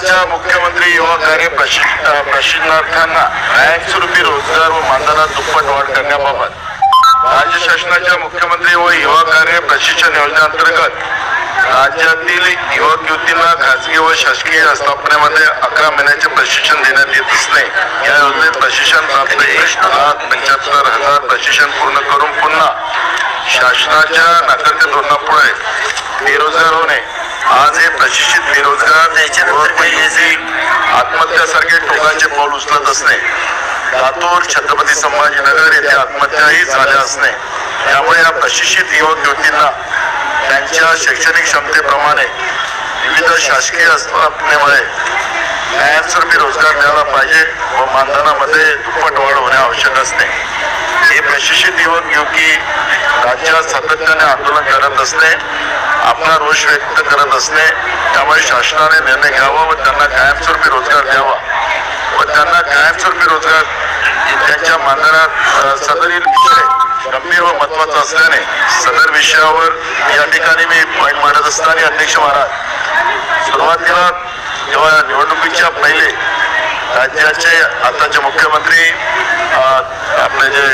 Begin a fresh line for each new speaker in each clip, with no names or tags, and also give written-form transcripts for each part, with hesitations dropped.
राज्याच्या मुख्यमंत्री युवा कार्य प्रशिक्षणार्थ्यांना कायमस्वरूपी रोजगार व मानधनात दुप्पट वाढ करण्याबाबत राज्य शासनाच्या मुख्यमंत्री व युवा कार्य प्रशिक्षण योजनेअंतर्गत राज्यातील युवक युवतींना खासगी व शासकीय स्थापनेमध्ये 11 महिन्याचे प्रशिक्षण देण्यात येत असणे, या योजनेत प्रशिक्षण प्राप्त 1,75,000 प्रशिक्षण पूर्ण करून पुन्हा शासनाच्या नाकारत्या धोरणापुढे बेरोजगार होणे, आज हे प्रशिक्षित बेरोजगार आत्महत्यासारखे टोकाचे पाऊल उचलत असणे, लातूर छत्रपती संभाजीनगर येथे आत्महत्याही झाल्या असणे, त्यामुळे या प्रशिक्षित युवक युवतींना त्यांच्या शैक्षणिक क्षमतेप्रमाणे विविध शासकीय स्थापनेमुळे कायमस्वरूपी रोजगार मिळाला पाहिजे व मानधनामध्ये दुप्पट वाढ होणे आवश्यक असते. हे प्रशिक्षित युवक युवती राज्यात सातत्याने आंदोलन करत असणे, आपला रोष व्यक्त करत असणे, त्यामुळे शासनाने निर्णय घ्यावा व त्यांना कायमस्वरूपी रोजगार द्यावा व त्यांना कायमस्वरूपी रोजगार त्यांच्या मानधनात सदरील विषय गंभीर व महत्वाचा असल्याने सदर विषयावर या ठिकाणी मी पॉईंट मांडत असताना अध्यक्ष महाराज, सुरुवातीला जेव्हा निवडणुकीच्या पहिले राज्याचे आताचे मुख्यमंत्री आपले जे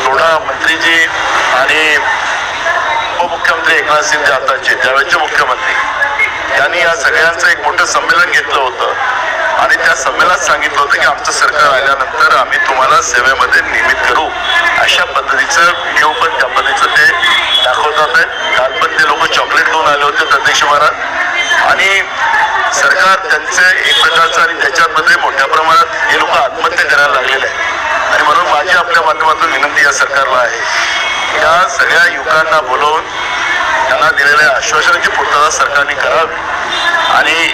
लोढा मंत्रीजी आणि उपमुख्यमंत्री एकनाथ शिंदे आताचे त्यावेळेचे मुख्यमंत्री यांनी या सगळ्यांचं एक मोठं संमेलन घेतलं होतं आणि त्या संमेलनात सांगितलं होतं की आमचं सरकार आल्यानंतर आम्ही तुम्हाला सेवेमध्ये नियमित करू, अशा पद्धतीचं व्हिडिओ पण त्या पद्धतीचं ते दाखवतात आहे. काल पण ते लोक चॉकलेट घेऊन आले होते अध्यक्ष महाराज आणि सरकार त्यांचे एक प्रकारचं आणि त्याच्यामध्ये मोठ्या प्रमाणात हे लोक आत्महत्या करायला लागलेले आहे आणि म्हणून माझी आपल्या माध्यमातून विनंती या सरकारला आहे, या सगळ्या युवकांना बोलवून त्यांना दिलेल्या आश्वासनाची पूर्तता सरकारने करावी आणि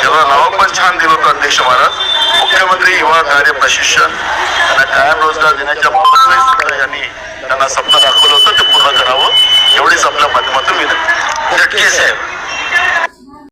जेव्हा नाव पण छान दिलं होतं अध्यक्ष महाराज, मुख्यमंत्री युवा कार्य प्रशिक्षण त्यांना कायम रोजगार देण्याच्या बाबत यांनी त्यांना स्वप्न दाखवलं होतं ते पूर्ण करावं, एवढीच आपल्या माध्यमातून विनंती.
नक्की साहेब,